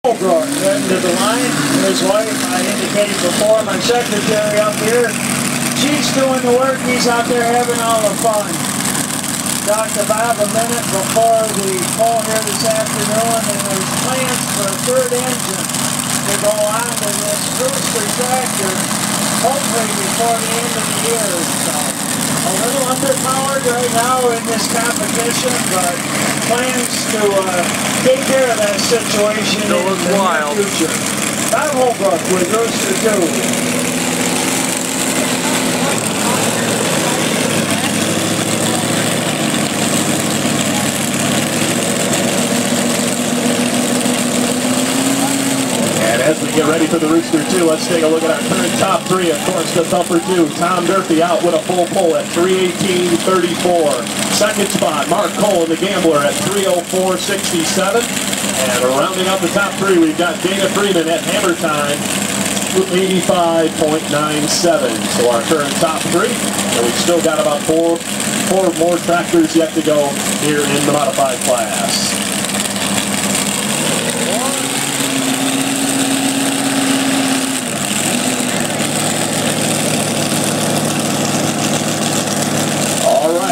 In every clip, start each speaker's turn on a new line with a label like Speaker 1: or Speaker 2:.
Speaker 1: Holbrook heading to the line. His wife, I indicated before, my secretary up here. She's doing the work. He's out there having all the fun. Talked to Bob a minute before the call here this afternoon, and there's plans for a third engine to go on to this Rooster tractor, hopefully before the end of the year. So, a little underpowered right now in this competition, but plans to take care of that situation in the near future. Bob Holbrook with Rooster 2.
Speaker 2: As we get ready for the Rooster 2, let's take a look at our current top three. Of course, the Thumper 2, Tom Durfee out with a full pull at 3:18.34. Second spot, Mark Cole and the Gambler at 3:04.67. And rounding out the top three, we've got Dana Freeman at Hammer Time, 85.97. So our current top three, and we've still got about four more tractors yet to go here in the modified class.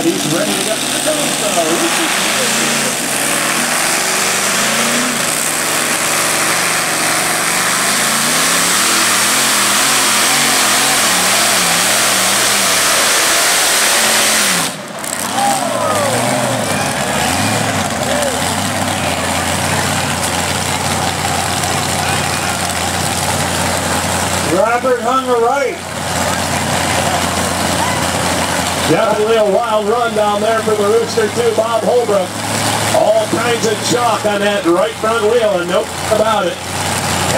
Speaker 2: He's ready to go.
Speaker 1: Robert hung a right.
Speaker 2: Definitely a wild run down there for the Rooster 2, Bob Holbrook. All kinds of chalk on that right front wheel, and nope about it.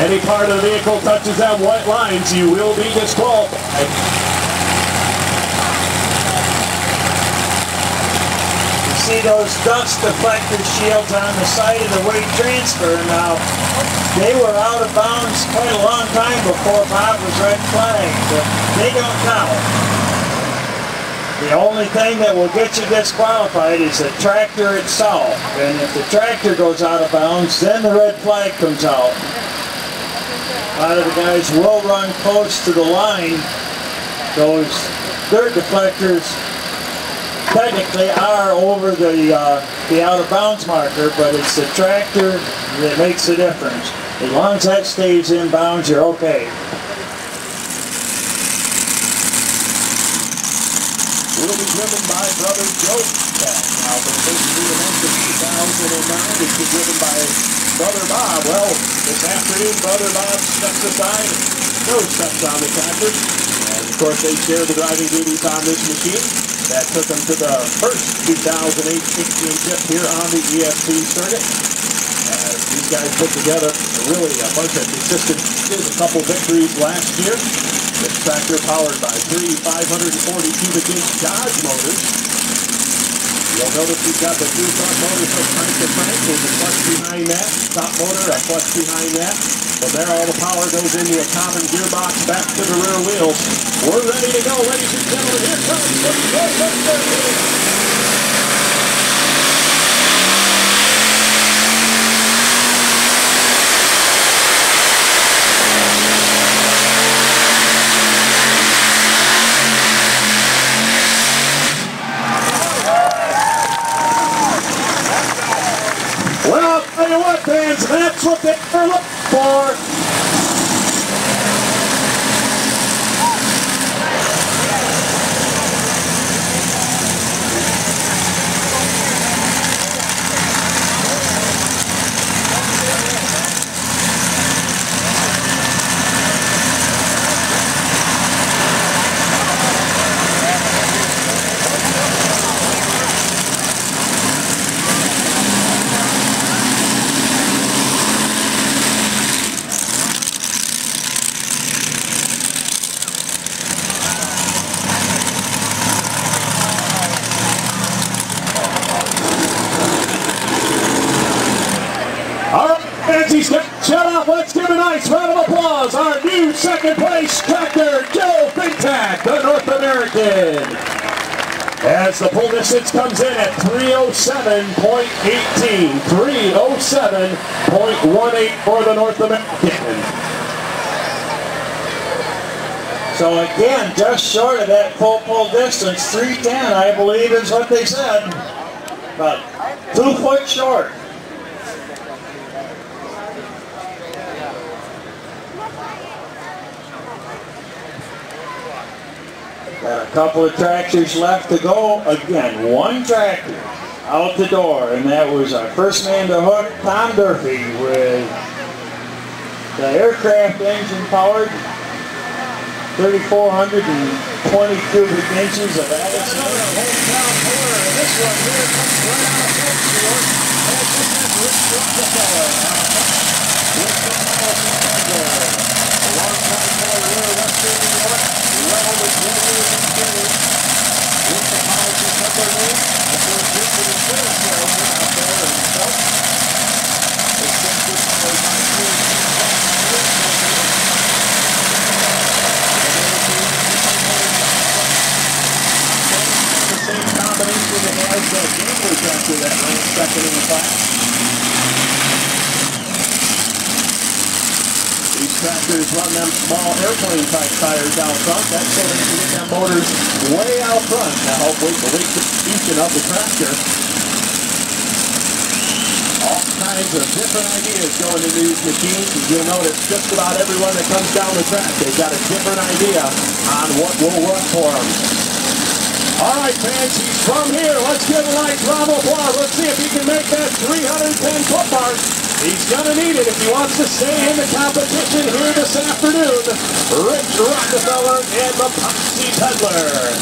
Speaker 2: Any part of the vehicle touches that white lines, you will be disqualified.
Speaker 1: You see those dust deflector shields on the side of the weight transfer now. They were out of bounds quite a long time before Bob was red flagged, but they don't count. The only thing that will get you disqualified is the tractor itself. And if the tractor goes out of bounds, then the red flag comes out. A lot of the guys will run close to the line. Those dirt deflectors technically are over the out of bounds marker, but it's the tractor that makes the difference. As long as that stays in bounds, you're okay.
Speaker 2: Will be driven by Brother Joe. Now, for the first three events of 2009, it's been driven by Brother Bob. Well, this afternoon, Brother Bob steps aside, no steps on the tractor. And, of course, they share the driving duties on this machine. That took them to the first 2008 championship here on the ESP circuit. These guys put together really a bunch of consistencies, a couple victories last year. This tractor powered by three 540 cubic inch Dodge motors. You'll notice we've got the two front motors from crank to crank. There's a clutch behind that, top motor, a clutch behind that. From there, all the power goes into a common gearbox back to the rear wheels. We're ready to go, ladies and gentlemen. Here comes the Rooster. Well, I'll tell you what, fans, that's what they were looking for. He's shut off. Let's give a nice round of applause. Our new second place tractor, Joe Big Tack, the North American. As the pull distance comes in at 307.18. 307.18 for the North American.
Speaker 1: So again, just short of that full pull distance, 310 I believe is what they said. About 2 foot short. Got a couple of tractors left to go. Again, one tractor out the door, and that was our first man to hook, Tom Durfee, with the aircraft engine powered 3,420 cubic inches of Addison. Another hometown puller, and this one here comes right out of Pittsfield. And this is Rich Rockefeller. With the policy peddler. A long-time puller here, Western New York. Well with 20 years experience. With the policy peddler name. That's where Rich and insurance salesman out there and stuff. It's just good powers on the team. Same combination that has the Gambler tractor that ran second in the class. These tractors run them small airplane type tires out front. That's so they can get them motors way out front to help with the weight distribution of the tractor. All kinds of different ideas going into these machines, and you'll notice just about everyone that comes down the track, they've got a different idea on what will work for them. All right, fans, he's from here. Let's give a nice round of applause. Let's see if he can make that 310-foot mark. He's going to need it if he wants to stay in the competition here this afternoon. Rich Rockefeller and the Posse Peddler.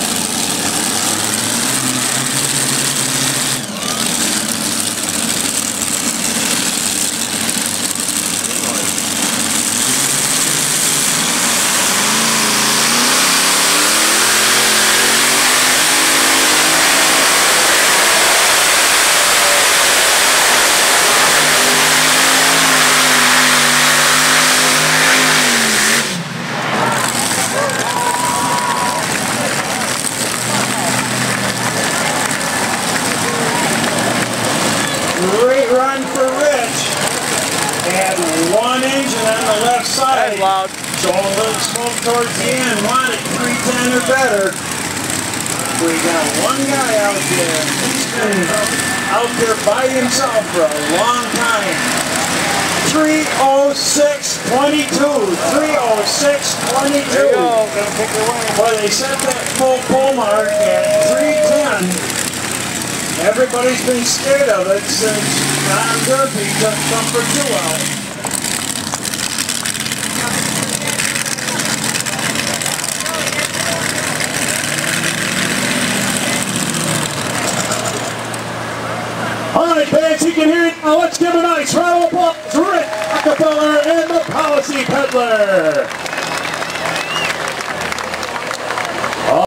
Speaker 1: Great run for Rich. Had one engine on the left side.
Speaker 3: That's loud.
Speaker 1: So a little smoke towards the end. Wanted 310 or better. We got one guy out there. He's been out there by himself for a long time. 306.22. 306.22.
Speaker 3: There you go. Gonna pick your way.
Speaker 1: Well, they set that full pull mark at 310. Everybody's been scared of it since Tom Durfee took Comfort 2 out.
Speaker 2: All right, fans, you can hear it. Now let's give a nice round of applause to Rich Rockefeller and the Policy Peddler.